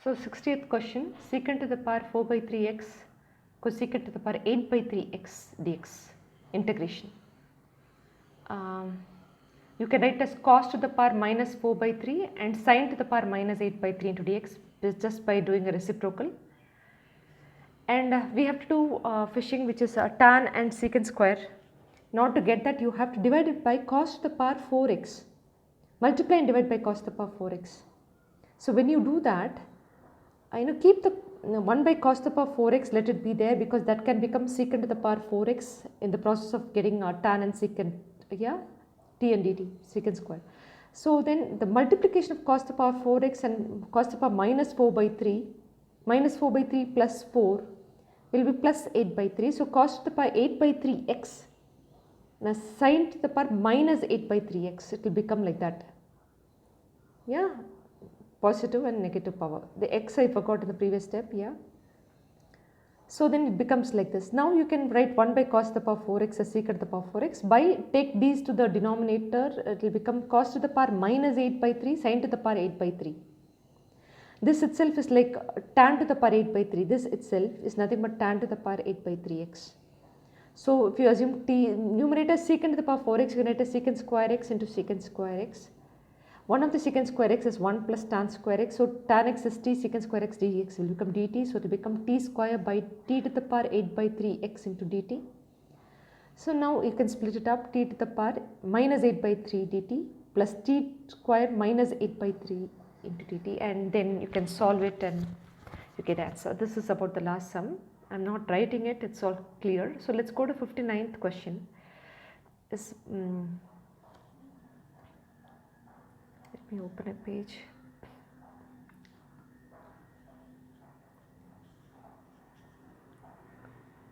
So 60th question, secant to the power 4 by 3x cosecant to the power 8 by 3x dx integration. You can write as cos to the power minus 4 by 3 and sine to the power minus 8 by 3 into dx, this just by doing a reciprocal. And we have to do fishing, which is tan and secant square. Now to get that, you have to divide it by cos to the power 4x, multiply and divide by cos to the power 4x. So when you do that, keep the 1 by cos to the power 4x, let it be there, because that can become secant to the power 4x in the process of getting tan and secant, t and dt, secant square. So then the multiplication of cos to the power 4x and cos to the power minus 4 by 3 plus 4 will be plus 8 by 3. So cos to the power 8 by 3x, now sine to the power minus 8 by 3x, it will become like that. Positive and negative power. The x I forgot in the previous step, So then it becomes like this. Now you can write 1 by cos to the power 4x as secant to the power 4x. By take these to the denominator, it will become cos to the power minus 8 by 3, sine to the power 8 by 3. This itself is like tan to the power 8 by 3. This itself is nothing but tan to the power 8 by 3x. So if you assume t numerator secant to the power 4x, you can write as secant square x into secant square x. 1 of the secant square x is 1 plus tan square x. So tan x is t secant square x dx will become dt. So it will become t square by t to the power 8 by 3x into dt. So now you can split it up, t to the power minus 8 by 3 dt plus t square minus 8 by 3 into dt, and then you can solve it and you get answer. This is about the last sum. I am not writing it, it's all clear. So let's go to 59th question. Let me open a page.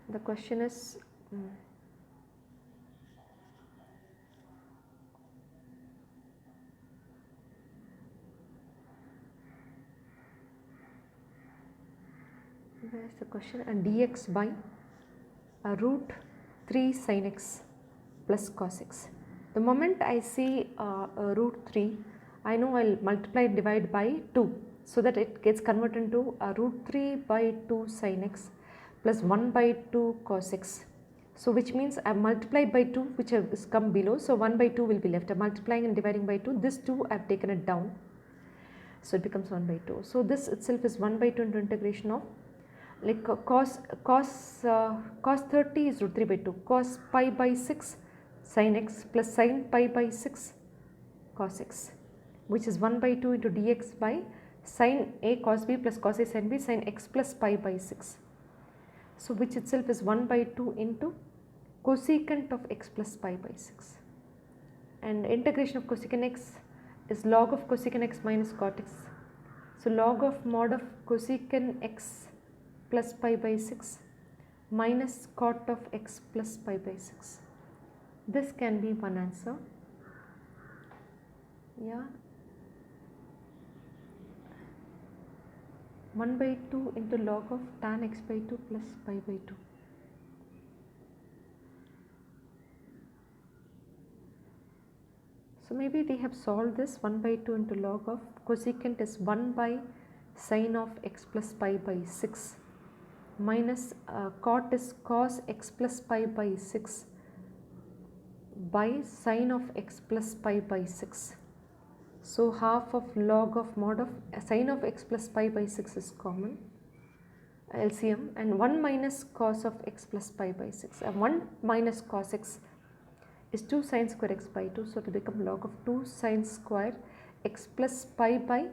The question is where is the question? And dx by root 3 sin x plus cos x. The moment I see root 3, I know I'll multiply and divide by 2, so that it gets converted into root 3 by 2 sin x plus 1 by 2 cos x. So which means I have multiplied by 2, which has come below, so 1 by 2 will be left. I am multiplying and dividing by 2, this 2 I have taken it down, so it becomes 1 by 2. So this itself is 1 by 2 into integration of cos 30 is root 3 by 2, cos pi by 6 sin x plus sin pi by 6 cos x, which is 1 by 2 into dx by sin a cos b plus cos a sin b sin x plus pi by 6. So which itself is 1 by 2 into cosecant of x plus pi by 6. And integration of cosecant x is log of cosecant x minus cot x. So log of mod of cosecant x plus pi by 6 minus cot of x plus pi by 6. This can be one answer. 1 by 2 into log of tan x by 2 plus pi by 2. So maybe they have solved this. 1 by 2 into log of cosecant is 1 by sine of x plus pi by 6 minus cot is cos x plus pi by 6 by sine of x plus pi by 6. So half of log of mod of sine of x plus pi by 6 is common, LCM, and 1 minus cos of x plus pi by 6. And 1 minus cos x is 2 sine square x by 2. So it will become log of 2 sine square x plus pi by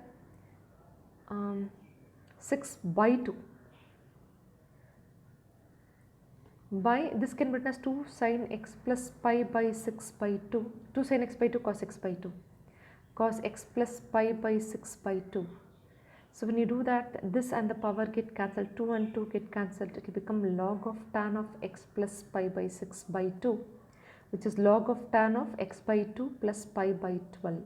6 by 2. By this can be written as 2 sine x plus pi by 6 by 2, 2 sine x by 2 cos x by 2, cos x plus pi by 6 by 2. So when you do that, this and the power get cancelled, 2 and 2 get cancelled, it will become log of tan of x plus pi by 6 by 2, which is log of tan of x by 2 plus pi by 12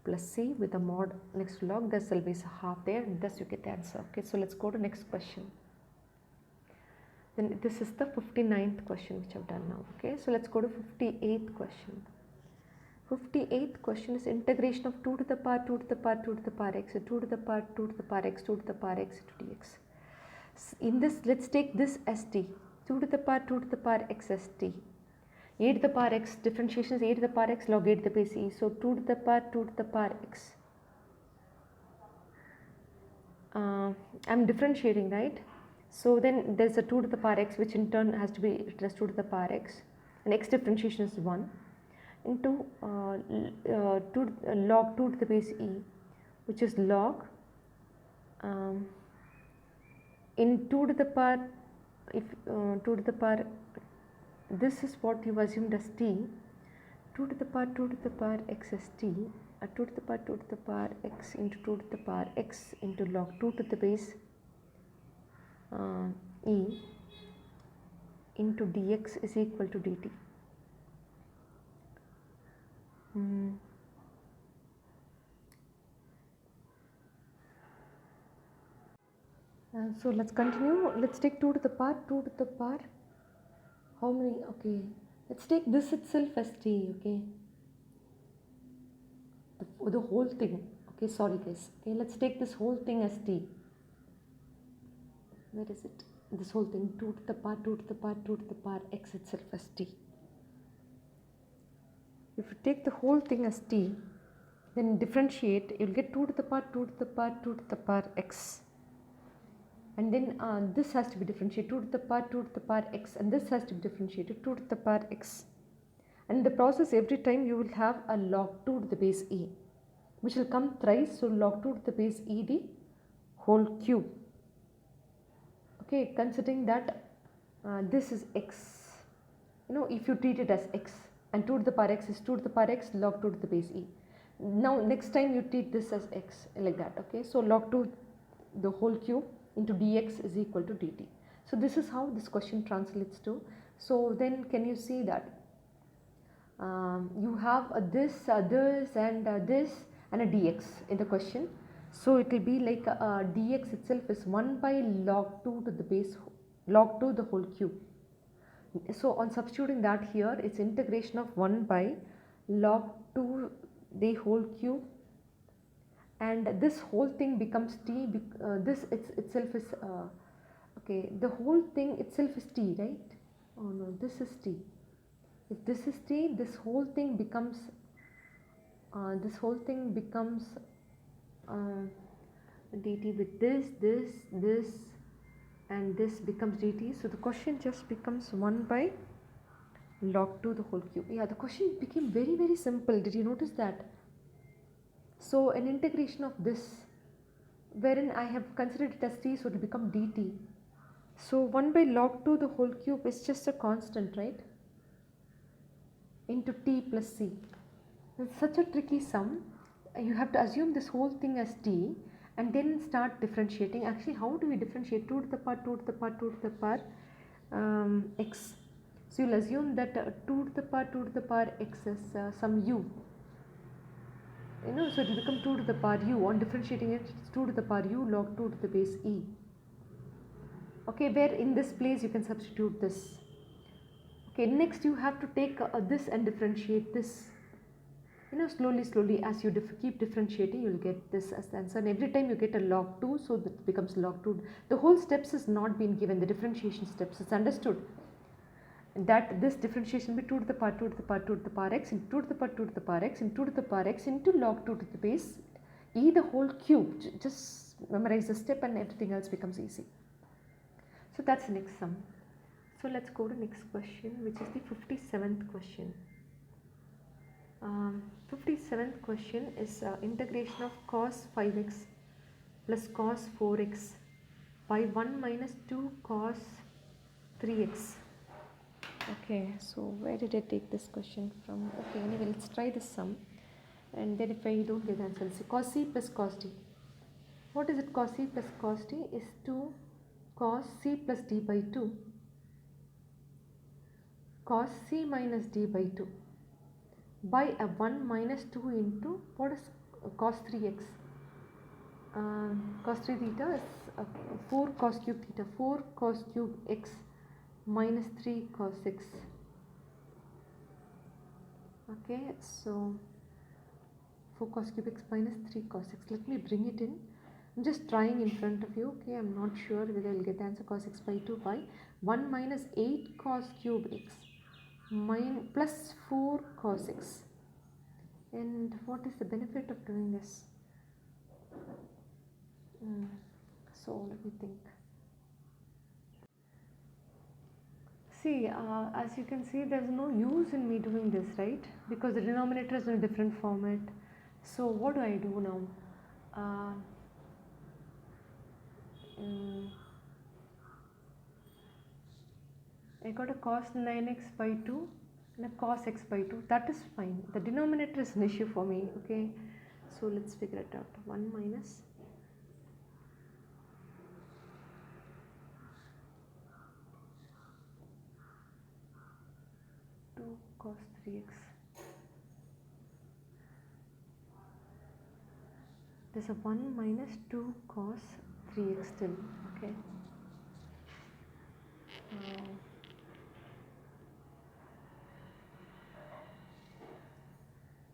plus c with a mod next to log. There's always a half there, and thus you get the answer. Okay, so let's go to next question. Then this is the 59th question which I've done now. Okay, so let's go to 58th question. 58th question is integration of 2 to the power 2 to the power 2 to the power x, 2 to the power 2 to the power x, 2 to the power x into dx. In this, let's take this as t, 2 to the power 2 to the power x as t. A to the power x, differentiation is a to the power x log a to the base e. So 2 to the power 2 to the power x. I'm differentiating, right? So then there's a 2 to the power x, which in turn has to be written as 2 to the power x, and x differentiation is 1 into log 2 to the base e, which is log in 2 to the power, if 2 to the power, this is what you assumed as t, 2 to the power 2 to the power x as t, 2 to the power 2 to the power x into 2 to the power x into log 2 to the base e into dx is equal to dt. So let's continue. Let's take 2 to the power, 2 to the power, how many, okay, let's take this itself as t, okay, the whole thing, okay, sorry guys, okay, let's take this whole thing as t. Where is it? This whole thing, 2 to the power 2 to the power 2 to the power x itself as t. If you take the whole thing as t, then differentiate, you'll get 2 to the power 2 to the power 2 to the power x. And then this has to be differentiated, 2 to the power 2 to the power x, and this has to be differentiated, 2 to the power x. And in the process, every time you will have a log 2 to the base e, which will come thrice, so log 2 to the base ed whole cube. Okay, considering that this is x, if you treat it as x, and 2 to the power x is 2 to the power x log 2 to the base e. Now next time you treat this as x, like that, okay, so log 2 the whole cube into dx is equal to dt. So this is how this question translates to. So then can you see that you have this, this and this and a dx in the question. So it will be like dx itself is 1 by log 2 to the base, log 2 the whole cube. So on substituting that here, it's integration of 1 by log 2 the whole cube, and this whole thing becomes t, this itself is okay, the whole thing itself is t, right? Oh no, this is t. If this is t, this whole thing becomes dt with this and this becomes dt. So the question just becomes 1 by log 2 the whole cube. Yeah, the question became very, very simple. Did you notice that? So an integration of this, wherein I have considered it as t, so it will become dt. So 1 by log 2 the whole cube is just a constant, right? Into t plus c. It's such a tricky sum. You have to assume this whole thing as t and then start differentiating. Actually, how do we differentiate 2 to the power 2 to the power 2 to the power x? So you'll assume that 2 to the power 2 to the power x is some u. So it will become 2 to the power u. On differentiating it, it's 2 to the power u log 2 to the base e. Okay, where in this place you can substitute this. Okay, next you have to take this and differentiate this. Slowly as you keep differentiating, you will get this as the answer. And every time you get a log 2, so that becomes log 2. The whole steps is not been given, the differentiation steps. It's understood that this differentiation will be 2 to the power 2 to the power 2 to the power x into 2 to the power 2 to the power x into 2 to the power x into log 2 to the base e the whole cube. Just memorize the step and everything else becomes easy. So that's the next sum. So let's go to next question, which is the 57th question. 57th question is integration of cos 5x plus cos 4x by 1 minus 2 cos 3x. Okay, so where did I take this question from? Okay, anyway, let's try this sum, and then if I don't get the answer, I'll say cos c plus cos d. What is it? Cos c plus cos d is 2 cos c plus d by 2 cos c minus d by 2 by a 1 minus 2 into, what is cos 3x? Cos 3 theta is 4 cos cube theta, 4 cos cube x minus 3 cos x. Okay, so 4 cos cube x minus 3 cos x. Let me bring it in. I'm just trying in front of you. Okay, I'm not sure whether I'll get the answer. Cos x by 2 by 1 minus 8 cos cube x plus 4 cos x. And what is the benefit of doing this? So let me think. See, as you can see, there's no use in me doing this, right? Because the denominator is in a different format. So what do I do now? I got a cos 9x by 2 and a cos x by 2. That is fine. The denominator is an issue for me. Okay, so let's figure it out. 1 minus 2 cos 3x. There's a 1 minus 2 cos 3x still. Okay.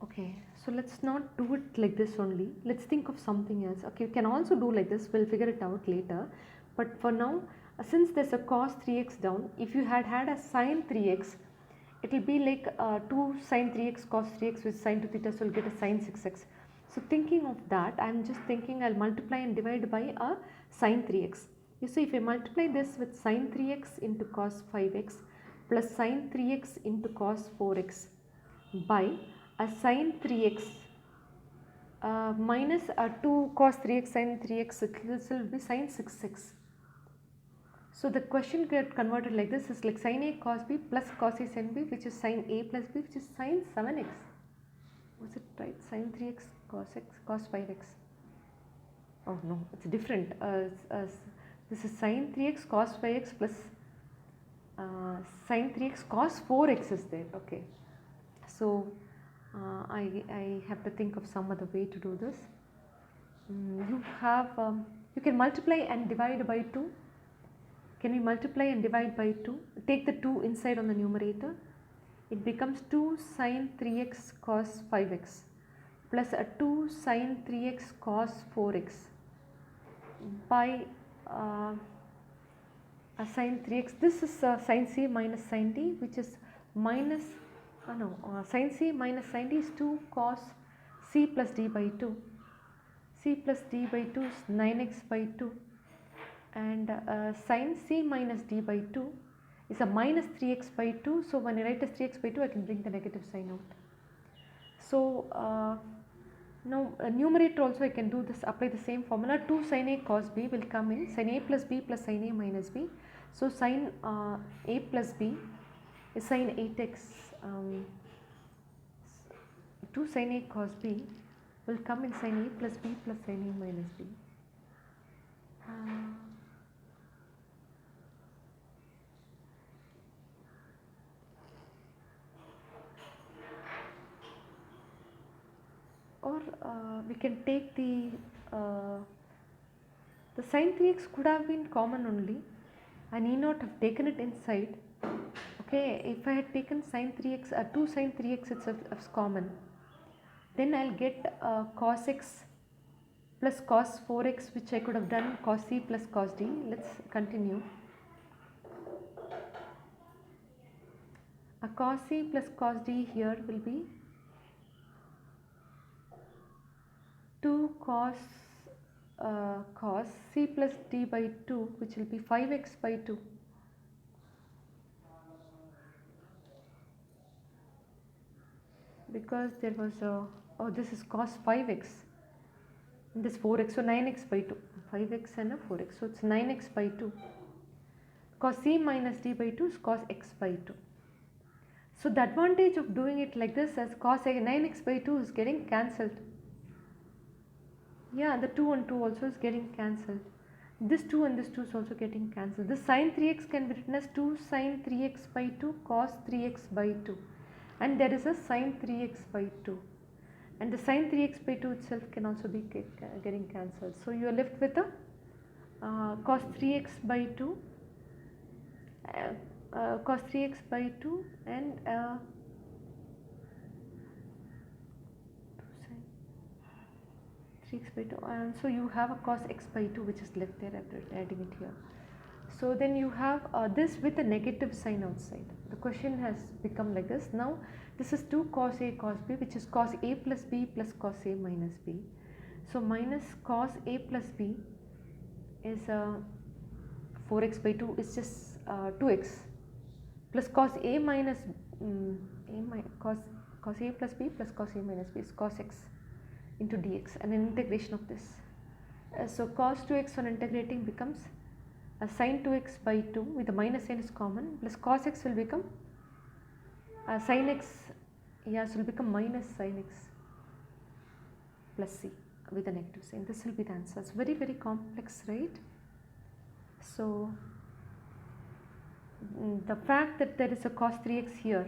Okay, so let's not do it like this only. Let's think of something else. Okay, we can also do like this. We'll figure it out later. But for now, since there's a cos 3x down, if you had a sine 3x, it will be like 2 sine 3x cos 3x with sine 2 theta, so we'll get a sine 6x. So thinking of that, I'm just thinking I'll multiply and divide by a sine 3x. You see, if I multiply this with sine 3x into cos 5x plus sine 3x into cos 4x by a sine 3x minus a 2 cos 3x sine 3x, this will be sine 6x. So the question get converted like this is like sine a cos b plus cos a sin b, which is sine a plus b, which is sine 7x. Was it right? Sine 3x cos x cos 5x. Oh no, it's different. This is sine 3x cos 5x plus sine 3x cos 4x is there. Okay, so I have to think of some other way to do this. You can multiply and divide by 2. Can we multiply and divide by 2? Take the 2 inside on the numerator. It becomes 2 sine 3x cos 5x plus a 2 sine 3x cos 4x by a sine 3x. This is sine c minus sine d, which is minus sine c minus sine d is 2 cos c plus d by 2. C plus d by 2 is 9x by 2, and sine c minus d by 2 is a minus 3x by 2. So when I write as 3x by 2, I can bring the negative sign out. So now numerator also I can do this, apply the same formula. 2 sin a cos b will come in, sin a plus b plus sin a minus b. So sin a plus b is sin 8x. 2 sin a cos b will come in sin a plus b plus sin a minus b. Or we can take the sin 3x could have been common only. I need not have taken it inside. Okay, if I had taken sin 3x, 2 sin 3x itself is common, then I'll get cos x plus cos 4x, which I could have done cos c plus cos d. Let's continue. A cos c plus cos d here will be 2 cos c plus d by 2, which will be 5x by 2. Because there was a, this is cos 5x and this 4x, so 9x by 2, 5x and a 4x, so it's 9x by 2. Cos c minus d by 2 is cos x by 2. So the advantage of doing it like this as cos 9x by 2 is getting cancelled. Yeah, the 2 and 2 also is getting cancelled. This 2 and this 2 is also getting cancelled. This sin 3x can be written as 2 sin 3x by 2 cos 3x by 2. And there is a sin 3x by 2. And the sin 3x by 2 itself can also be getting cancelled. So you are left with a cos 3x by 2, cos 3x by 2 and 3x by 2, and so you have a cos x by 2 which is left there, I'm adding it here. So then you have this with a negative sign outside. The question has become like this. Now this is 2 cos A cos B, which is cos A plus B plus cos A minus B. So minus cos A plus B is 4x by 2 is just 2x plus cos A minus cos A plus B plus cos A minus B is cos x into dx, and an integration of this. So cos 2x when integrating becomes sin 2x by 2 with the minus sign is common, plus cos x will become sin x, yeah, so will become minus sin x plus c with a negative sign. This will be the answer. It's very, very complex, right? So the fact that there is a cos 3x here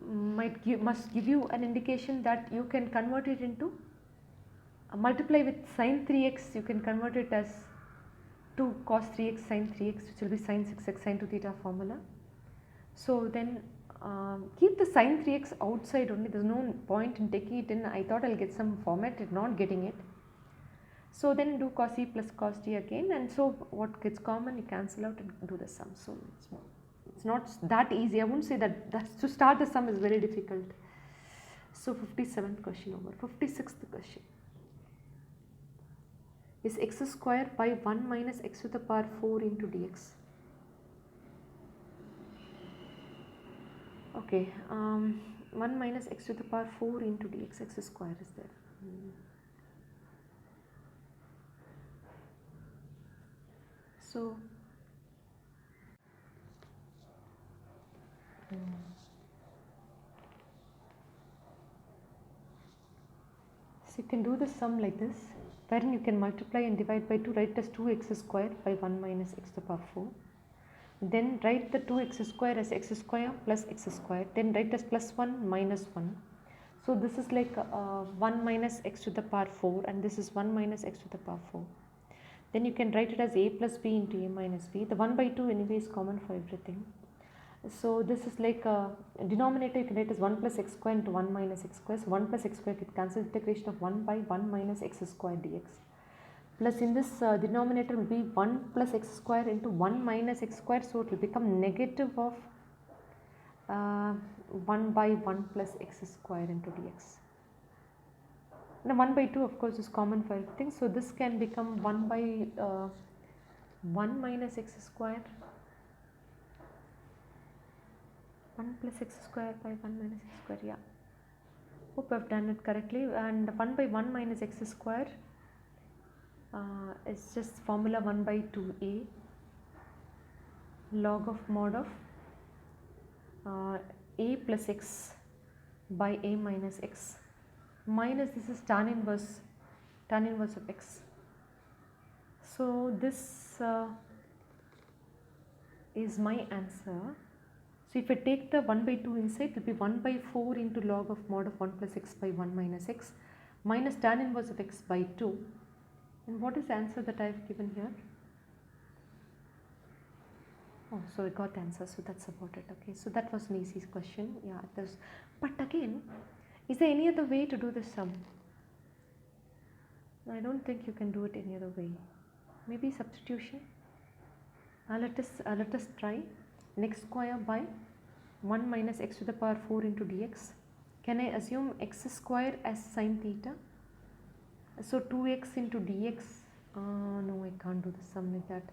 must give you an indication that you can convert it into multiply with sin 3x, you can convert it as 2 cos 3x sin 3x, which will be sin 6x sin 2 theta formula. So then keep the sin 3x outside only, there is no point in taking it in. I thought I will get some format, not getting it. So then do cos e plus cos d again, and so what gets common you cancel out and do the sum. So it's not that easy. I won't say that to start the sum is very difficult. So 57th question over. 56th question. Is x square by 1 minus x to the power 4 into dx. Okay, 1 minus x to the power 4 into dx, x square is there. So you can do the sum like this, wherein you can multiply and divide by 2, write as 2x square by 1 minus x to the power 4. Then write the 2x square as x square plus x square, then write as plus 1 minus 1. So this is like 1 minus x to the power 4, and this is 1 minus x to the power 4. Then you can write it as a plus b into a minus b. The 1 by 2 anyway is common for everything. So this is like denominator you can write as 1 plus x square into 1 minus x square. So 1 plus x square get cancelled, integration of 1 by 1 minus x square dx. Plus in this denominator will be 1 plus x square into 1 minus x square, so it will become negative of 1 by 1 plus x square into dx. Now 1 by 2 of course is common for everything, so this can become 1 by 1 minus x square, 1 plus x square by 1 minus x square, yeah. Hope I have done it correctly. And 1 by 1 minus x square is just formula 1 by 2a log of mod of a plus x by a minus x minus this is tan inverse of x. So this is my answer. So if I take the 1 by 2 inside, it will be 1 by 4 into log of mod of 1 plus x by 1 minus x minus tan inverse of x by 2. And what is the answer that I have given here? Oh, so I got the answer, so that's about it. Okay, so that was an easy question. Yeah, there's, but again, is there any other way to do the sum? I don't think you can do it any other way. Maybe substitution. Let us try. X square by 1 minus x to the power 4 into dx. Can I assume x square as sine theta? So 2x into dx, no, I can't do the sum like that.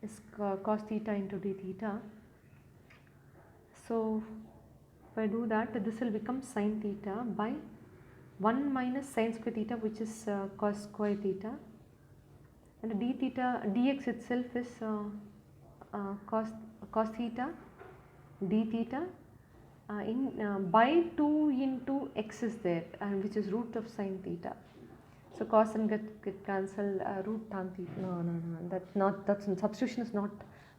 It's cos theta into d theta. So if I do that, this will become sine theta by 1 minus sine square theta, which is cos square theta, and d theta dx itself is cos theta d theta by 2 into x is there, which is root of sine theta. So cos and get cancelled, root tan theta. No, that's substitution is not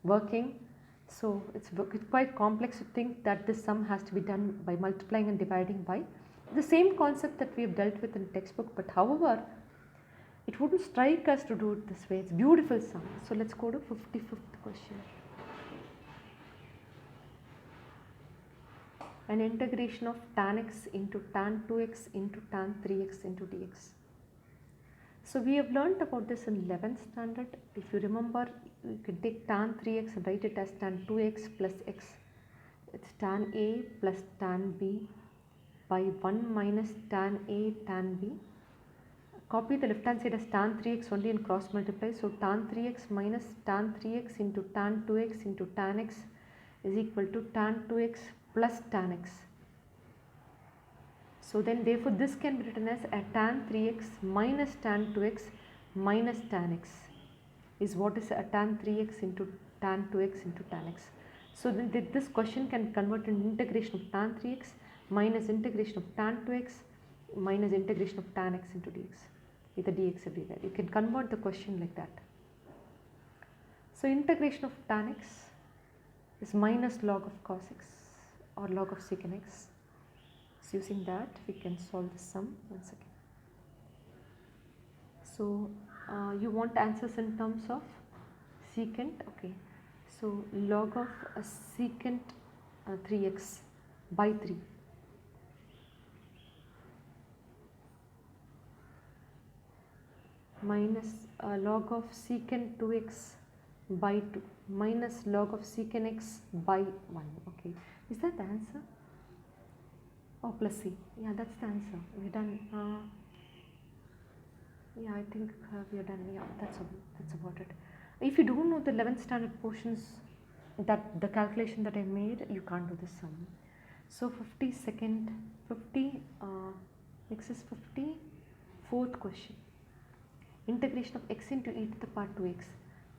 working. So it's quite complex to think that this sum has to be done by multiplying and dividing by the same concept that we have dealt with in textbook. But however, it wouldn't strike us to do it this way. It's beautiful sum. So let's go to 55th question. An integration of tan x into tan 2x into tan 3x into dx. So we have learnt about this in 11th standard. If you remember, you can take tan 3x and write it as tan 2x plus x. It's tan A plus tan B by 1 minus tan A tan B. Copy the left hand side as tan 3x only and cross multiply. So tan 3x minus tan 3x into tan 2x into tan x is equal to tan 2x plus tan x. So then therefore this can be written as a tan 3x minus tan 2x minus tan x is what is a tan 3x into tan 2x into tan x. So then this question can convert into integration of tan 3x minus integration of tan 2x minus integration of tan x into dx with a dx everywhere. You can convert the question like that. So integration of tan x is minus log of cos x or log of secant x. So using that we can solve the sum once again. So you want answers in terms of secant, okay. So log of secant 3x by 3 minus log of secant 2x by 2 minus log of secant x by 1, okay. Is that the answer? Oh, plus c, yeah, that's the answer. We're done. Yeah, I think we are done. Yeah, that's about it. If you don't know the 11th standard portions, that the calculation that I made, you can't do the sum. So 52nd, next is 54th question. Integration of x into e to the power 2x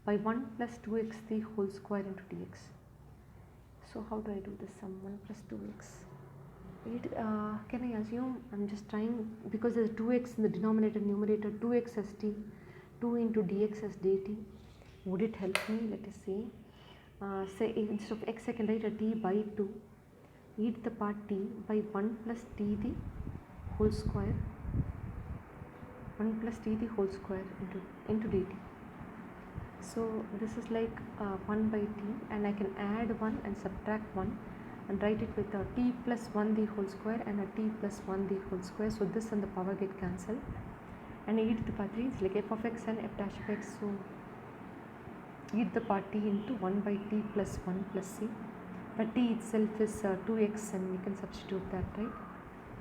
by 1 plus 2x the whole square into dx. So how do I do this sum? 1 plus 2x. Can I assume, I'm just trying, because there's 2x in the denominator numerator, 2x as t, 2 into dx as dt. Would it help me? Let us see. Say instead of x I can write a t by 2 e to the power t by 1 plus t the whole square, 1 plus t the whole square into dt. So this is like 1 by t, and I can add 1 and subtract 1 and write it with a t plus 1 the whole square and a t plus 1 the whole square. So this and the power get cancelled, and e to the power 3 is like f of x and f dash of x. So e to the power t into 1 by t plus 1 plus c, but t itself is 2x, and we can substitute that, right?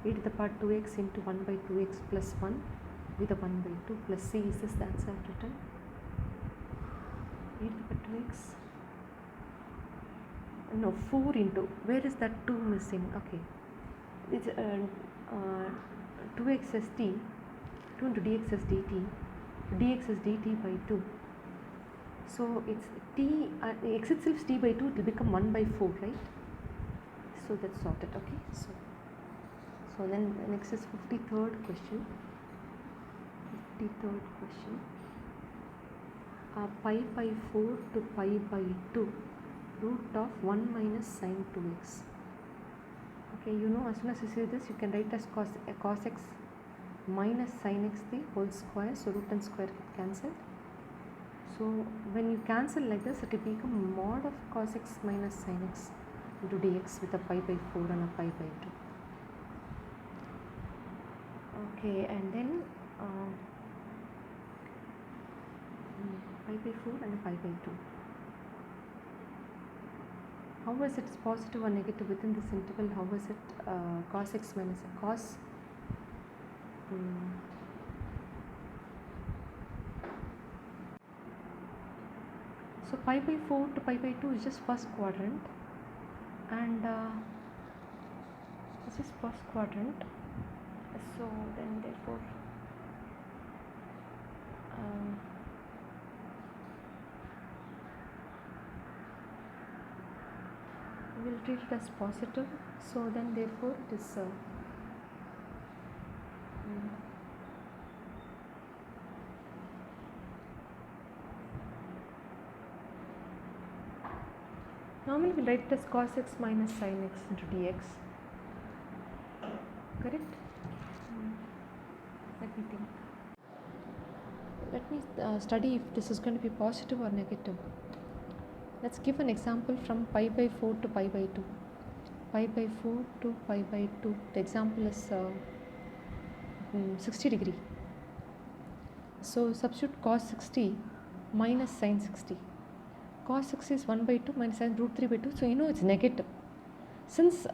E to the power 2x into 1 by 2x plus 1 with a 1 by 2 plus c. Is this the answer I've written? E to the power 2x. No, 4 into, where is that 2 missing? Okay, it's 2x as t, 2 into dx as dt, dx is dt by 2. So it's t, x itself is t by 2, it will become 1 by 4, right? So that's sorted, okay. So then next is 53rd question. 53rd question. Pi by 4 to pi by 2 root of 1 minus sine 2x. Okay, you know, as soon as you see this, you can write as cos x minus sine x the whole square. So root and square get cancelled. So when you cancel like this, it will become mod of cos x minus sine x into dx with a pi by 4 and a pi by 2. Okay, and then pi by 4 and a pi by 2. How is it positive or negative within this interval? How is it cos x minus cos? So pi by 4 to pi by 2 is just first quadrant, and this is first quadrant. So then therefore we will treat it as positive. So then therefore it is normally we will write it as cos x minus sin x into dx, correct? Let me think. Let me study if this is going to be positive or negative. Let's give an example from pi by 4 to pi by 2. Pi by 4 to pi by 2. The example is 60 degree. So substitute cos 60 minus sin 60. Cos 60 is 1 by 2 minus sin root 3 by 2. So you know it's negative. Since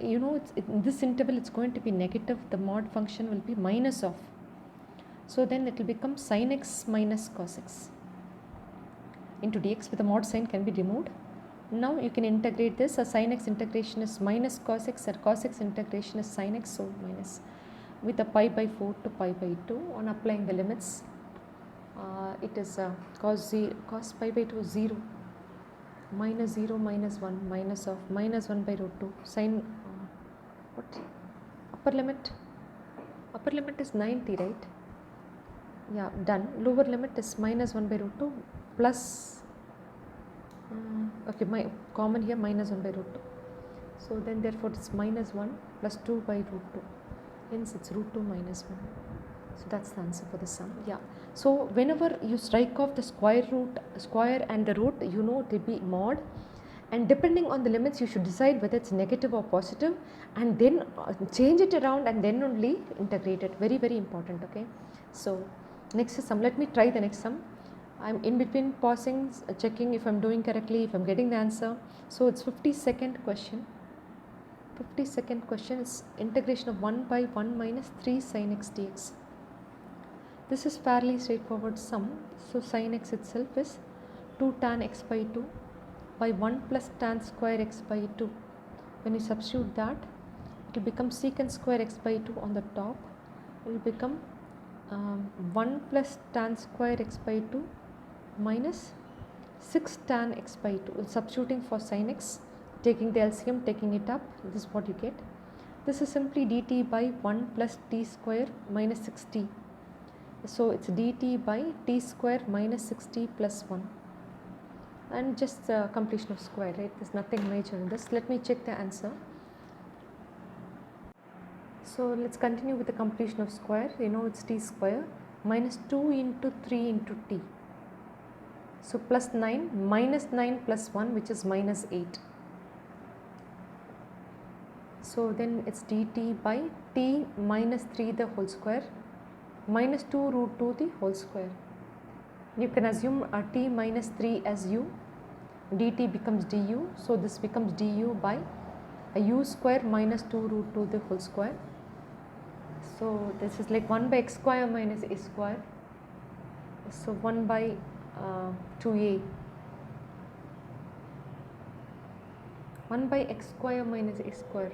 you know in this interval it's going to be negative, the mod function will be minus of. So then it will become sin x minus cos x into dx, with the mod sign can be removed. Now you can integrate this. A sin x integration is minus cos x, and cos x integration is sin x, so minus, with a pi by 4 to pi by 2. On applying the limits, it is cos pi by 2 is 0, minus 0 minus 1 minus of minus 1 by root 2 sin what upper limit is 90, right? Yeah, done. Lower limit is minus 1 by root 2 plus okay, my common here minus 1 by root 2. So then therefore it's minus 1 plus 2 by root 2. Hence it's root 2 minus 1. So that's the answer for the sum. Yeah. So whenever you strike off the square and the root, you know it will be mod. And depending on the limits, you should decide whether it's negative or positive, and then change it around and then only integrate it. Very, very important. Okay. So next is sum. Let me try the next sum. I'm in between pausing, checking if I'm doing correctly, if I'm getting the answer. So it's 52nd question. 52nd question is integration of 1 by 1 minus 3 sin x dx. This is fairly straightforward sum. So sin x itself is 2 tan x by 2 by 1 plus tan square x by 2. When you substitute that, it will become secant square x by 2 on the top. It will become 1 plus tan square x by 2 minus 6 tan x by 2. Substituting for sin x, taking the LCM, taking it up, this is what you get. This is simply dt by 1 plus t square minus 6t. So it's dt by t square minus 6t plus 1. And just completion of square, right? There's nothing major in this. Let me check the answer. So let's continue with the completion of square. You know it's t square minus 2 into 3 into t. So plus 9 minus 9 plus 1, which is minus 8. So then it's dt by t minus 3 the whole square minus 2 root 2 the whole square. You can assume t minus 3 as u. Dt becomes du. So this becomes du by a u square minus 2 root 2 the whole square. So this is like 1 by x square minus a square. So 1 by 2a. 1 by x square minus a square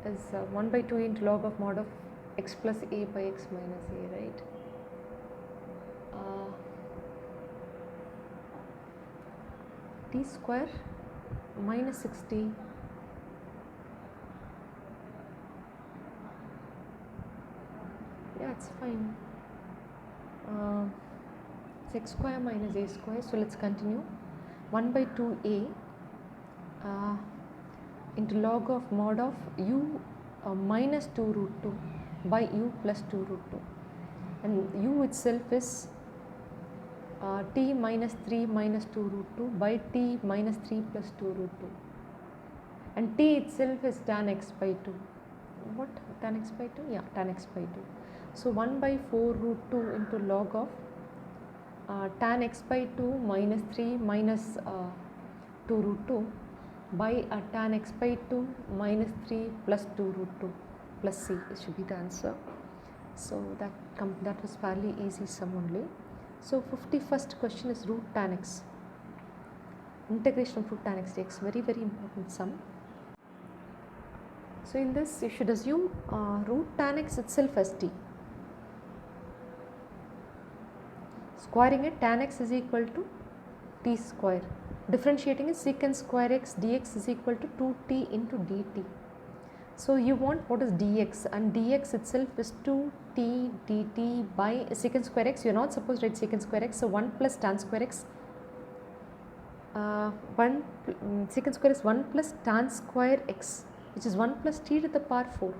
is 1 by 2 into log of mod of x plus a by x minus a, right? T square minus 60 yeah, it's fine. It's x square minus a square. So let's continue. 1 by 2a into log of mod of u minus 2 root 2 by u plus 2 root 2, and u itself is t minus 3 minus 2 root 2 by t minus 3 plus 2 root 2, and t itself is tan x by 2. What? Tan x by 2? Yeah, tan x by 2. So 1 by 4 root 2 into log of tan x by 2 minus 3 minus 2 root 2 by tan x by 2 minus 3 plus 2 root 2 plus c. It should be the answer. So that was fairly easy sum only. So 51st question is root tan x. Integration of root tan x dx. Very, very important sum. So in this you should assume root tan x itself as t. Squaring it, tan x is equal to t square. Differentiating is secant square x dx is equal to 2t into dt. So you want what is dx, and dx itself is 2t dt by secant square x. You are not supposed to write secant square x. So 1 plus tan square x. Secant square is 1 plus tan square x, which is 1 plus t to the power 4,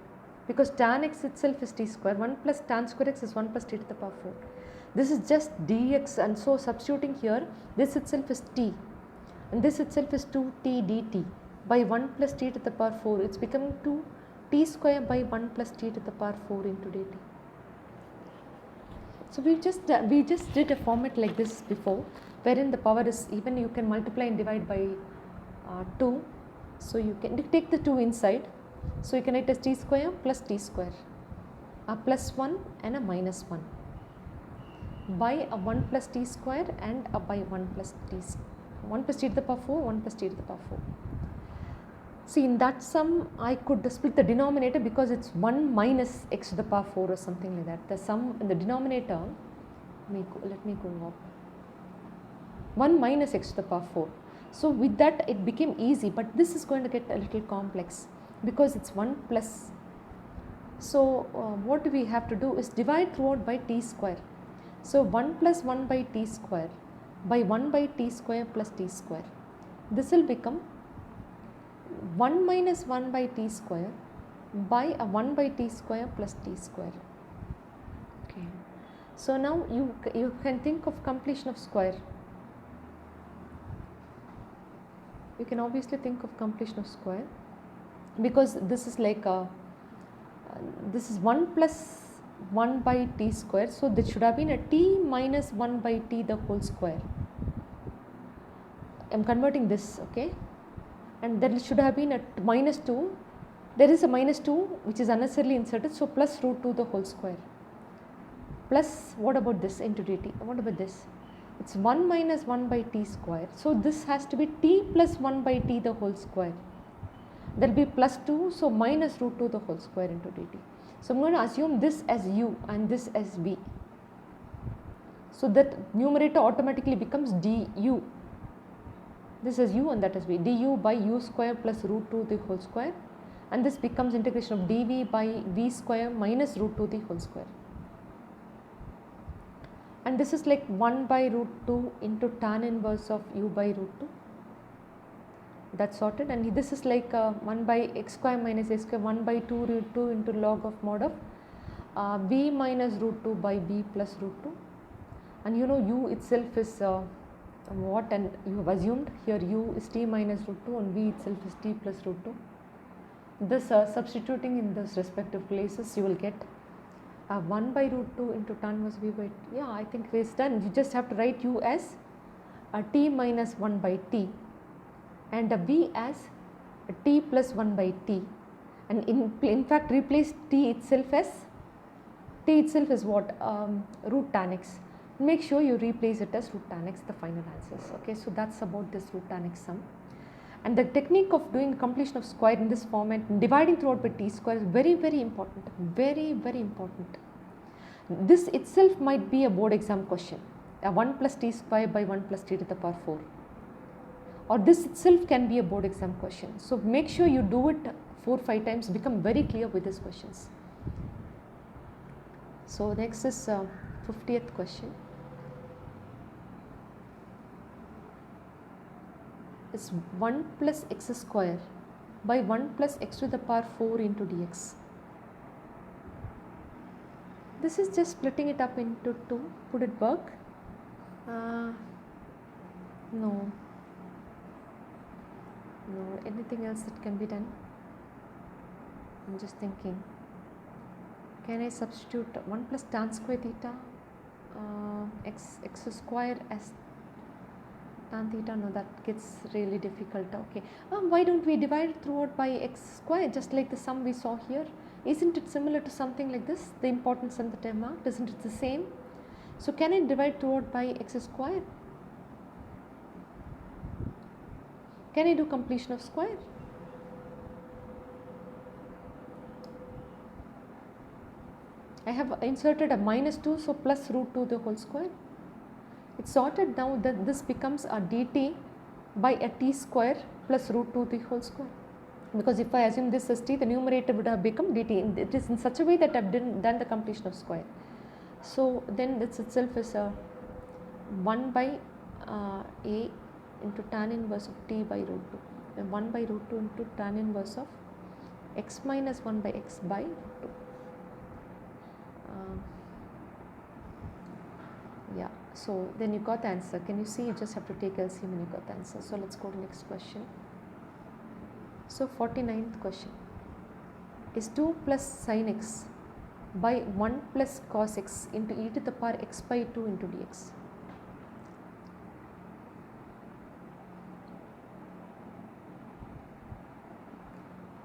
because tan x itself is t square. 1 plus tan square x is 1 plus t to the power 4. This is just dx, and so substituting here, this itself is t and this itself is 2t dt by 1 plus t to the power 4. It's becoming 2t square by 1 plus t to the power 4 into dt. So we just did a format like this before, wherein the power is even. You can multiply and divide by 2. So you can take the 2 inside. So you can write as t square plus t square, a plus 1 and a minus 1, by a 1 plus t square and a by 1 plus t, 1 plus t to the power 4, 1 plus t to the power 4. See, in that sum I could split the denominator because it's 1 minus x to the power 4 or something like that. The sum in the denominator, let me go up, 1 minus x to the power 4. So with that it became easy, but this is going to get a little complex because it's 1 plus. So what we have to do is divide throughout by t square. So 1 plus 1 by t square by 1 by t square plus t square. This will become 1 minus 1 by t square by a 1 by t square plus t square. Okay. So now you can think of completion of square. You can obviously think of completion of square because this is like this is 1 plus 1 by t square. So this should have been a t minus 1 by t the whole square. I am converting this, okay, and there should have been a minus 2. There is a minus 2 which is unnecessarily inserted. So plus root 2 the whole square plus, what about this, into dt. What about this? It's 1 minus 1 by t square. So this has to be t plus 1 by t the whole square. There will be plus 2, so minus root 2 the whole square into dt. So I am going to assume this as u and this as v. So that numerator automatically becomes du. This is u and that is v. Du by u square plus root 2 the whole square, and this becomes integration of dv by v square minus root 2 the whole square. And this is like 1 by root 2 into tan inverse of u by root 2. That's sorted. And this is like 1 by x square minus a square, 1 by 2 root 2 into log of mod of v minus root 2 by v plus root 2. And you know u itself is what, and you have assumed here u is t minus root 2 and v itself is t plus root 2. This substituting in those respective places, you will get 1 by root 2 into tan inverse v by, yeah, I think it's done. You just have to write u as t minus 1 by t and v as t plus 1 by t, and in fact replace t itself is what, root tan x. Make sure you replace it as root tan x, the final answers. Okay, so that's about this root tan x sum. And the technique of doing completion of square in this format, dividing throughout by t square, is very, very important, very, very important. This itself might be a board exam question, a 1 plus t square by 1 plus t to the power 4, or this itself can be a board exam question. So make sure you do it 4-5 times, become very clear with these questions. So next is 50th question. Is 1 plus x square by 1 plus x to the power 4 into dx. This is just splitting it up into 2. Would it work? No. Anything else that can be done? I'm just thinking. Can I substitute 1 plus tan square theta x square as tan theta? No, that gets really difficult. Okay, why don't we divide throughout by x square, just like the sum we saw here? Isn't it similar to something like this? The important sum that I marked, isn't it the same? So can I divide throughout by x square? Can I do completion of square? I have inserted a minus 2, so plus root 2 the whole square. It's sorted now that this becomes a dt by a t square plus root 2 the whole square. Because if I assume this as t, the numerator would have become dt. It is in such a way that I have done the completion of square. So then this itself is a 1 by a into tan inverse of t by root 2, and 1 by root 2 into tan inverse of x minus 1 by x by root 2. Yeah, so then you got the answer. Can you see? You just have to take LCM and you got the answer. So let's go to next question. So 49th question is 2 plus sine x by 1 plus cos x into e to the power x by 2 into dx.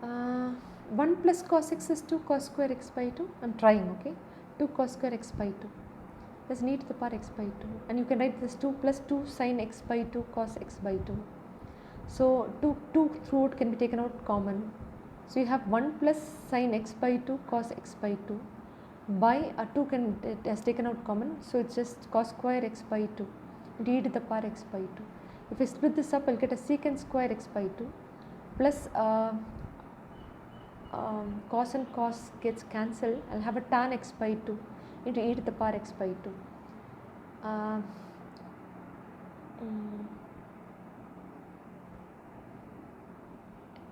Uh, 1 plus cos x is 2 cos square x by 2. I am trying, okay. 2 cos square x by 2 plus e to the power x by 2, and you can write this 2 plus 2 sin x by 2 cos x by 2. So 2 throughout can be taken out common. So you have 1 plus sin x by 2 cos x by 2 by 2 it has taken out common. So it's just cos square x by 2 into e to the power x by 2. If I split this up, I'll get a secant square x by 2 plus cos and cos gets cancelled. I'll have a tan x by 2 into e to the power x by 2.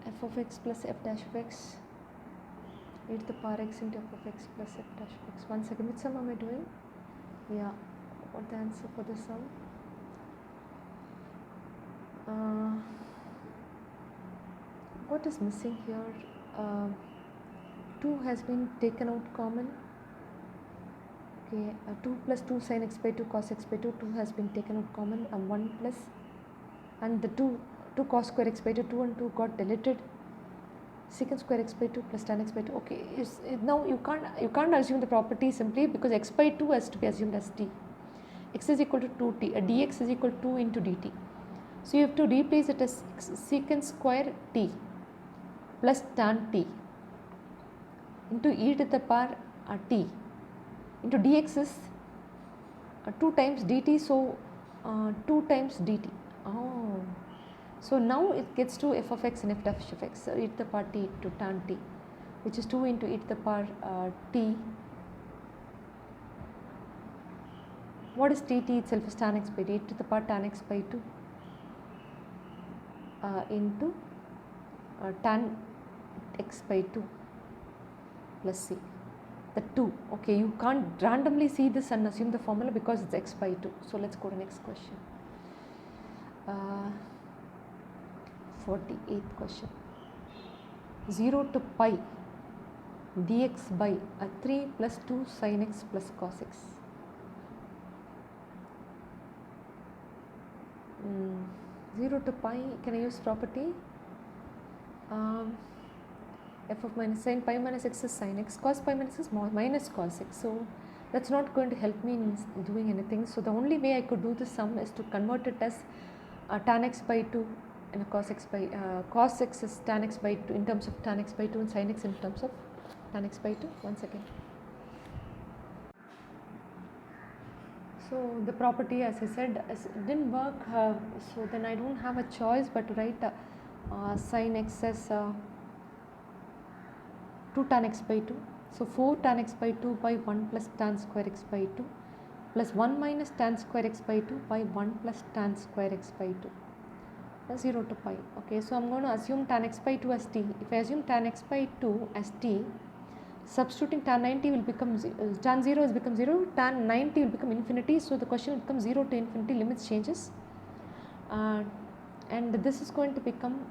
F of x plus f dash of x e to the power x into f of x plus f dash of x. 1 second, which sum am I doing? Yeah, what the answer for the sum? What is missing here? 2 has been taken out common. Okay, 2 plus 2 sin x by 2 cos x by 2, 2 has been taken out common, and 1 plus, and the 2 cos square x by 2, 2 and 2 got deleted. Secant square x by 2 plus tan x by 2. Okay, now you can't assume the property simply because x by 2 has to be assumed as t. X is equal to 2t, dx is equal to 2 into dt. So you have to replace it as secant square t plus tan t into e to the power t into dx is 2 times dt, so 2 times dt. Oh, so now it gets to f of x and f dash of x, so e to the power t to tan t, which is 2 into e to the power t. What is t? T itself is tan x by d, e to the power tan x by 2 into tan x by 2 plus c. The 2, okay, you can't randomly see this and assume the formula because it's x by 2. So let's go to the next question. 48th question. 0 to pi dx by 3 plus 2 sin x plus cos x. 0 to pi, can I use property? F of minus sin pi minus x is sin x, cos pi minus x is minus cos x. So that's not going to help me in doing anything. So the only way I could do this sum is to convert it as tan x by 2 and cos x by cos x is tan x by 2 in terms of tan x by 2 and sin x in terms of tan x by 2. 1 second. So the property, as I said, didn't work. So then I don't have a choice but to write sin x as 2 tan x by 2. So 4 tan x by 2 by 1 plus tan square x by 2 plus 1 minus tan square x by 2 by 1 plus tan square x by 2. 0 to pi. Okay, so I'm going to assume tan x by 2 as t. If I assume tan x by 2 as t, substituting tan 90 will become tan 0 has become 0, tan 90 will become infinity. So the question will become 0 to infinity, limits changes, and this is going to become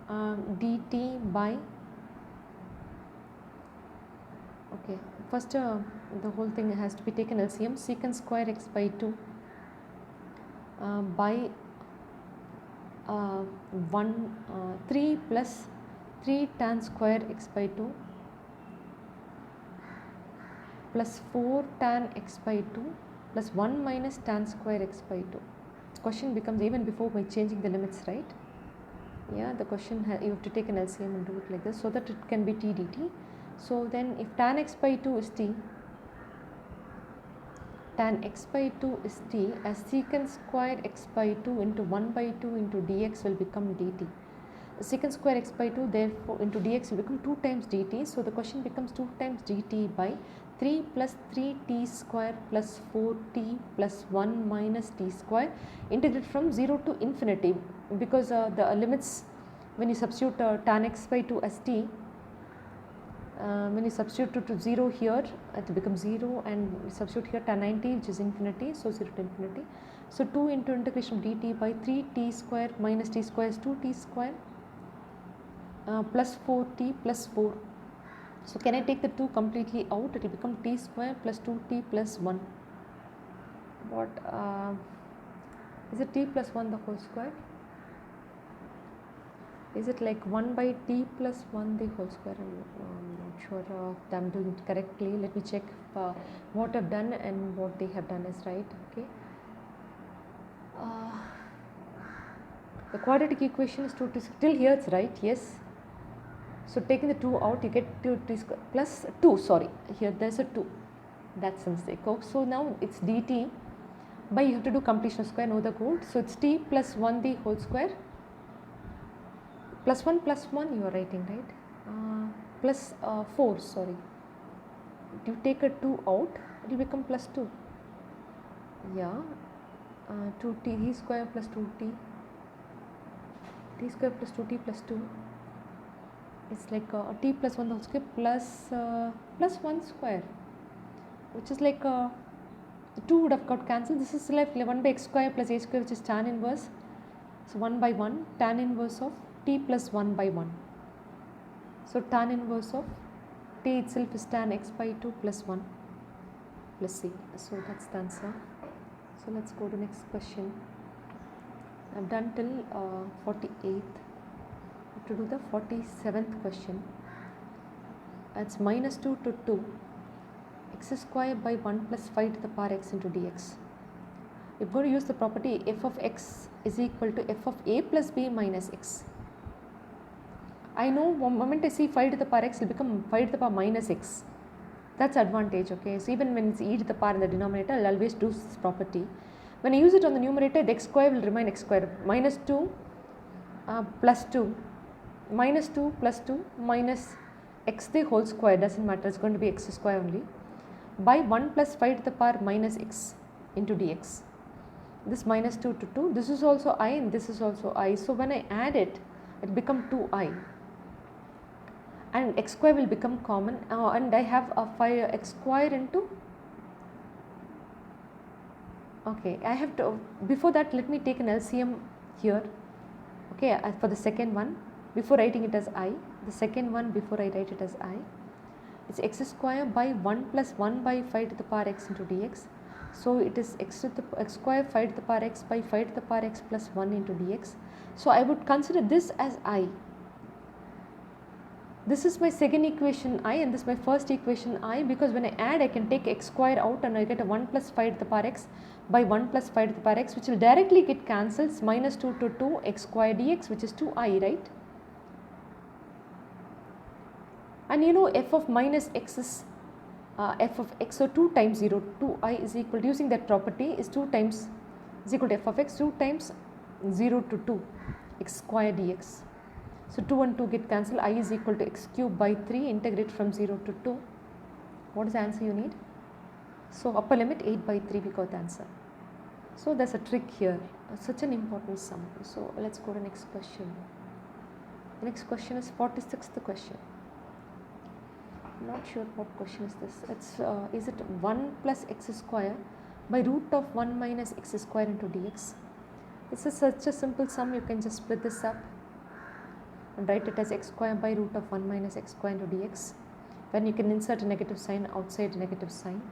dt by, okay, first the whole thing has to be taken LCM, secant square x by 2 by 3 plus 3 tan square x by 2 plus 4 tan x by 2 plus 1 minus tan square x by 2. Question becomes even before by changing the limits, right? Yeah, the question you have to take an LCM and do it like this so that it can be t dt. So then if tan x by 2 is t, tan x by 2 is t, as secant square x by 2 into 1 by 2 into dx will become dt. Secant square x by 2 therefore into dx will become 2 times dt. So the question becomes 2 times dt by 3 plus 3t square plus 4t plus 1 minus t square, integrate from 0 to infinity, because the limits when you substitute tan x by 2 as t, when you substitute to 0 here, it becomes 0, and we substitute here tan 90 which is infinity, so 0 to infinity. So 2 into integration of dt by 3t square minus t square is 2t square plus 4t plus 4 So can I take the 2 completely out? It will become t square plus 2t plus 1. What is it? T plus 1 the whole square? Is it like 1 by t plus 1 the whole square? I'm not sure if I'm doing it correctly. Let me check what I've done and what they have done is right. Okay. The quadratic equation is 2t till here it's right. Yes. So taking the 2 out, you get 2t square plus 2. Sorry, here there's a 2. That's a mistake. Oh, so now it's dt by, you have to do completion of square, know the code. So it's t plus 1 the whole square plus 1 you are writing, right? Plus 4, sorry. You take a 2 out, it will become plus 2. Yeah. 2t square plus 2t. T square plus 2t plus 2. It's like t plus 1 the whole square plus 1 square, which is like the 2 would have got cancelled. This is left 1 by x square plus a square, which is tan inverse. So 1 by 1 tan inverse of t plus 1 by 1. So tan inverse of t itself is tan x by 2 plus 1 plus c. So that's the answer. So let's go to next question. I've done till 48th. To do the 47th question. It's minus 2 to 2 x square by 1 plus 5 to the power x into dx. We're going to use the property f of x is equal to f of a plus b minus x. I know one moment I see 5 to the power x, it will become 5 to the power minus x. That's advantage, okay. So even when it's e to the power in the denominator, I'll always do this property. When I use it on the numerator, the x square will remain x square. Minus 2 plus 2 minus 2 plus 2 minus x the whole square, doesn't matter, it's going to be x square only, by 1 plus 5 to the power minus x into dx. This minus 2 to 2, this is also I and this is also I. So when I add it, it becomes 2i. And x square will become common and I have a 5x square into, okay, I have to, before that let me take an LCM here, okay, for the second one, before writing it as I, the second one before I write it as I, it's x square by 1 plus 1 by 5 to the power x into dx. So it is x square 5 to the power x by 5 to the power x plus 1 into dx. So I would consider this as I. This is my second equation I and this is my first equation I, because when I add I can take x square out and I get a 1 plus 5 to the power x by 1 plus 5 to the power x, which will directly get cancelled, minus 2 to 2 x square dx, which is 2i, right? And you know f of minus x is f of x, so 2 times 0, 2i is equal to, using that property, is 2 times is equal to f of x, 2 times 0 to 2 x square dx. So 2 and 2 get cancelled, I is equal to x cube by 3, integrate from 0 to 2. What is the answer you need? So upper limit 8 by 3, we got the answer. So there's a trick here, such an important sum. So let's go to the next question. The next question is 46th question. Not sure what question is this. It's is it 1 plus x square by root of 1 minus x square into dx. It's such a simple sum, you can just split this up and write it as x square by root of 1 minus x square into dx. Then you can insert a negative sign outside negative sign.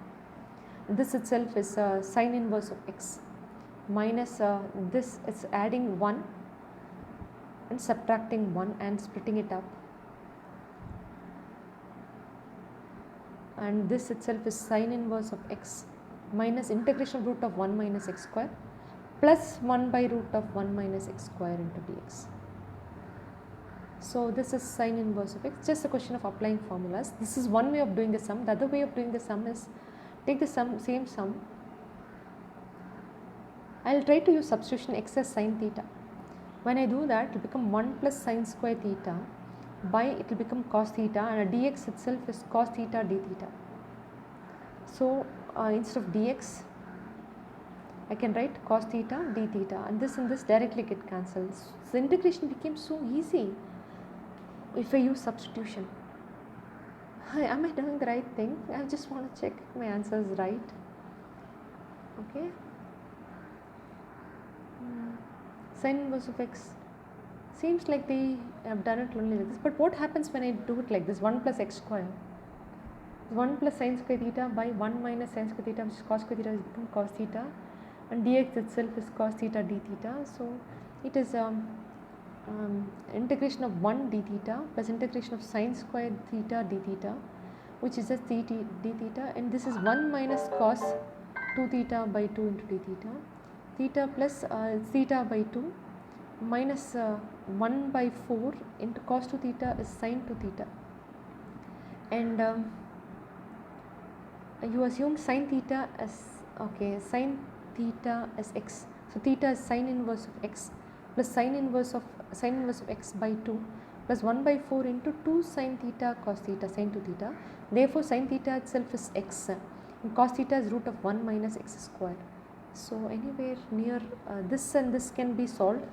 And this itself is sine inverse of x minus this is adding 1 and subtracting 1 and splitting it up. And this itself is sine inverse of x minus integration root of 1 minus x square plus 1 by root of 1 minus x square into dx. So this is sine inverse of x, just a question of applying formulas. This is one way of doing the sum. The other way of doing the sum is take the same sum. I will try to use substitution x as sine theta. When I do that, it will become 1 plus sine square theta by, it will become cos theta, and dx itself is cos theta d theta. So instead of dx, I can write cos theta d theta, and this directly get cancelled. So the integration became so easy if I use substitution. Am I doing the right thing? I just want to check my answer is right. Okay. Sine inverse of x, Seems like they have done it only like this, but what happens when I do it like this? 1 plus x square, 1 plus sine square theta by 1 minus sine square theta, which is cos square theta, is become cos theta, and dx itself is cos theta d theta. So it is integration of 1 d theta plus integration of sine square theta d theta, which is just d theta, and this is 1 minus cos 2 theta by 2 into d theta, theta plus theta by 2 minus 1 by 4 into cos 2 theta is sine 2 theta, and you assume sine theta as sine theta as x. So theta is sine inverse of x plus sine inverse of x by 2 plus 1 by 4 into 2 sine theta cos theta sine 2 theta. Therefore sine theta itself is x, and cos theta is root of 1 minus x square. So anywhere near this and this can be solved,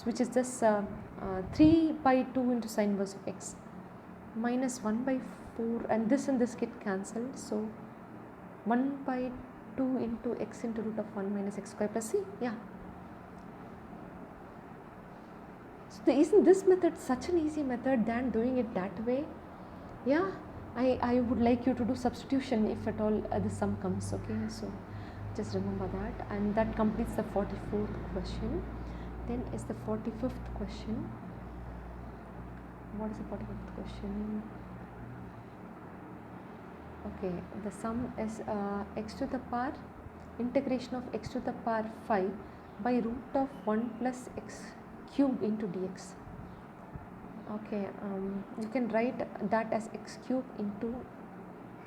which is just 3 by 2 into sine inverse of x minus 1 by 4, and this get cancelled. So 1 by 2 into x into root of 1 minus x square plus c. Yeah. So isn't this method such an easy method than doing it that way? Yeah. I would like you to do substitution if at all the sum comes. Okay. So just remember that, and that completes the 44th question. Then is the 45th question. What is the 45th question? Okay, the sum is x to the power integration of x to the power 5 by root of 1 plus x cube into dx. Okay, you can write that as x cube into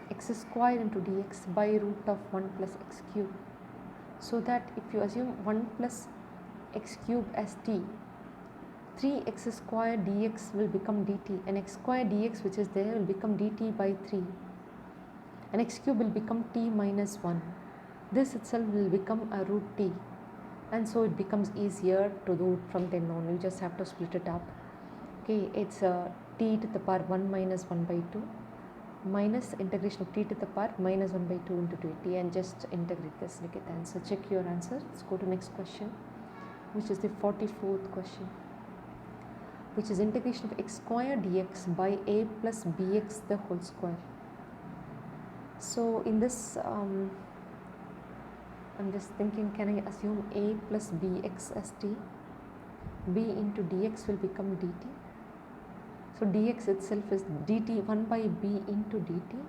x square into dx by root of 1 plus x cube. So that if you assume 1 plus x cube as t, 3x square dx will become dt, and x square dx which is there will become dt by 3, and x cube will become t minus 1. This itself will become a root t, and so it becomes easier to do it from then on. You just have to split it up. Okay, it's t to the power 1 minus 1 by 2 minus integration of t to the power minus 1 by 2 into dt, and just integrate this, look at the answer, check your answer. Let's go to next question, which is the 44th question, which is integration of x square dx by a plus bx the whole square. So in this I'm just thinking, can I assume a plus bx as t, b into dx will become dt. So dx itself is dt 1 by b into dt.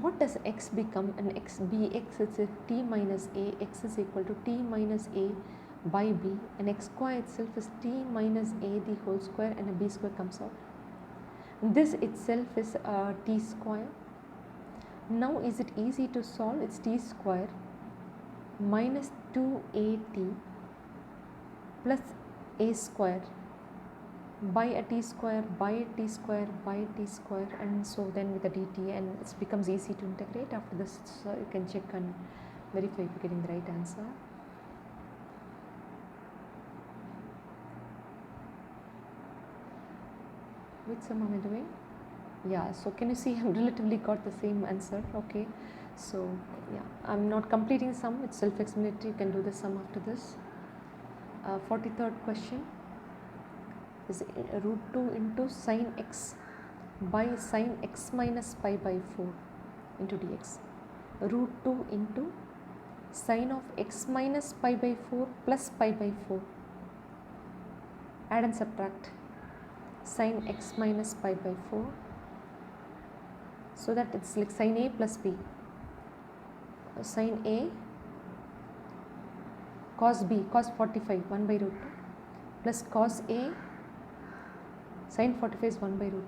What does x become? An x bx is t minus a, x is equal to t minus a by b, and x square itself is t minus a the whole square, and a b square comes out. This itself is t square. Now is it easy to solve? It's t square minus 2at plus a square by a t square by a t square by a t square, and so then with the dt, and it becomes easy to integrate. After this, so you can check and verify if you're getting the right answer. Which sum am I doing? Yeah, so can you see I've relatively got the same answer. Okay, so yeah, I'm not completing sum, it's self-explanatory. You can do the sum after this. 43rd question is root 2 into sine x by sine x minus pi by 4 into dx. Root 2 into sine of x minus pi by 4 plus pi by 4. Add and subtract sine x minus pi by 4, so that it's like sine a plus b, sine a cos b, cos 45 1 by root 2 plus cos a sine 45 is 1 by root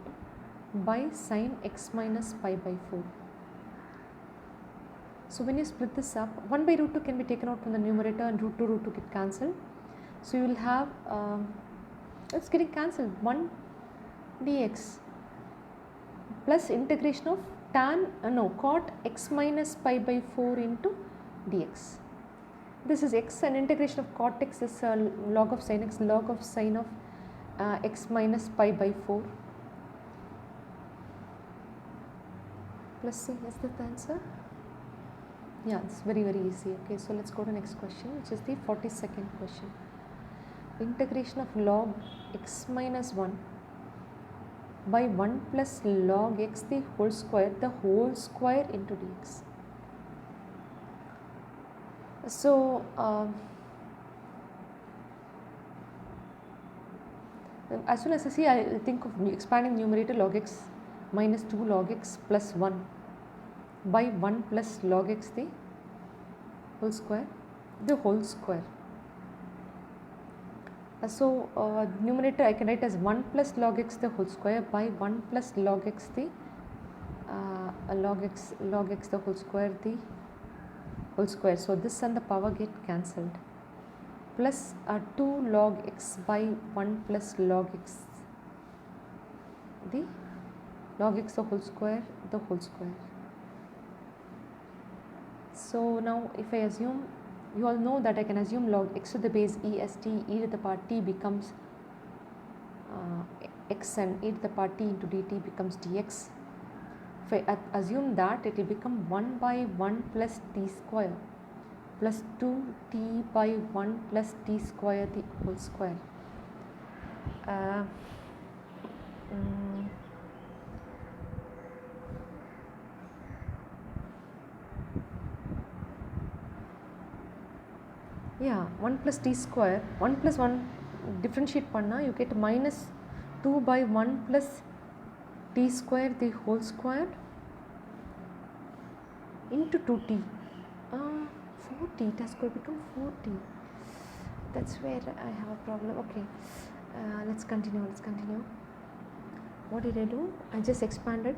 2 by sine x minus pi by 4. So when you split this up, 1 by root 2 can be taken out from the numerator, and root 2 get cancelled. So you will have it's getting cancelled, 1 dx plus integration of cot x minus pi by 4 into dx. This is x, and integration of cot x is log of sin x, log of sine of x minus pi by 4 plus c. Is that the answer? Yeah, it's very easy. Okay, so let's go to next question, which is the 42nd question. integration of log x minus 1 by 1 plus log x the whole square into dx. So as soon as I see, I think of expanding numerator log x minus 2 log x plus 1 by 1 plus log x the whole square. So numerator I can write as 1 plus log x the whole square by 1 plus log x the log x the whole square the whole square. So this and the power get cancelled, plus 2 log x by 1 plus log x the whole square So now if I assume, you all know that I can assume log x to the base e as t, e to the power t becomes x, and e to the power t into dt becomes dx. If I assume that, it will become 1 by 1 plus t square plus 2t by 1 plus t square the whole square. Yeah, 1 plus t square, 1 plus 1 differentiate panna, you get minus 2 by 1 plus t square the whole square into 2t. 4t, it has going to become 4t. That's where I have a problem. Okay, let's continue. What did I do? I just expanded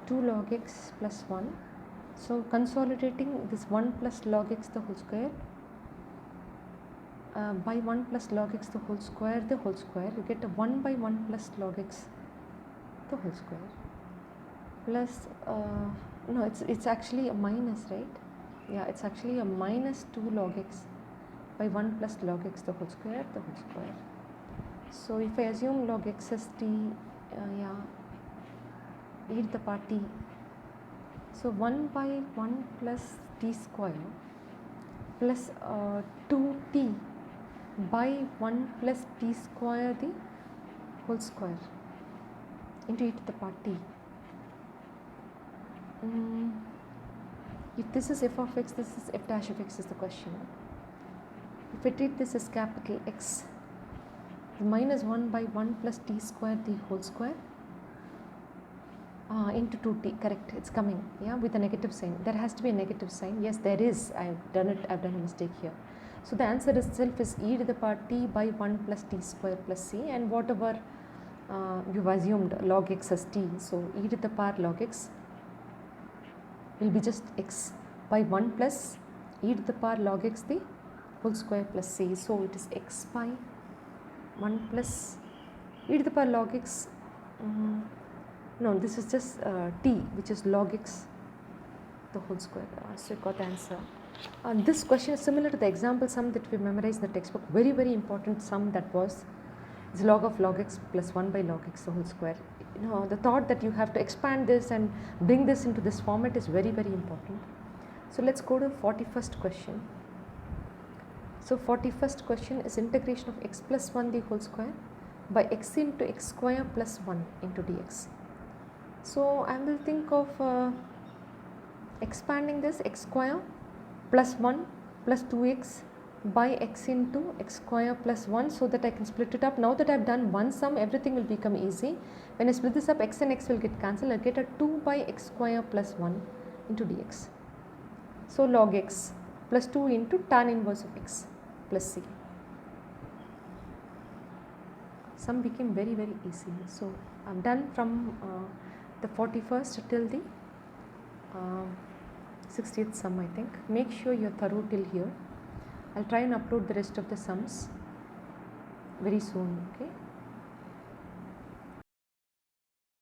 2 log x plus 1. So consolidating this 1 plus log x the whole square by 1 plus log x the whole square, you get a 1 by 1 plus log x the whole square plus no, it's actually a minus, right? Yeah, it's actually a minus 2 log x by 1 plus log x the whole square. So if I assume log x as t, e to the power t, so 1 by 1 plus t square plus 2t by 1 plus t square the whole square into e to the power t. If this is f of x, this is f dash of x is the question. If I treat this as capital X, minus 1 by 1 plus t square the whole square into 2t, correct, it's coming, yeah, with a negative sign. There has to be a negative sign. Yes, there is. I've done a mistake here. So the answer itself is e to the power t by 1 plus t square plus c, and whatever you've assumed log x as t, so e to the power log x will be just x by 1 plus e to the power log x the whole square plus c. So it is x by 1 plus e to the power log x, no, this is just t, which is log x the whole square. So you got the answer. This question is similar to the example sum that we memorized in the textbook. Very, very important sum that was is log of log x plus 1 by log x the whole square. You know, the thought that you have to expand this and bring this into this format is very, very important. So let's go to 41st question. So 41st question is integration of x plus 1 the whole square by x into x square plus 1 into dx. So I will think of expanding this x square plus 1 plus 2x by x into x square plus 1, so that I can split it up. Now that I have done one sum, everything will become easy. When I split this up, x and x will get cancelled. I get a 2 by x square plus 1 into dx. So log x plus 2 into tan inverse of x plus c. Sum became very, very easy. So I am done from the 41st till the 60th sum, I think. Make sure you are thorough till here. I'll try and upload the rest of the sums very soon, okay.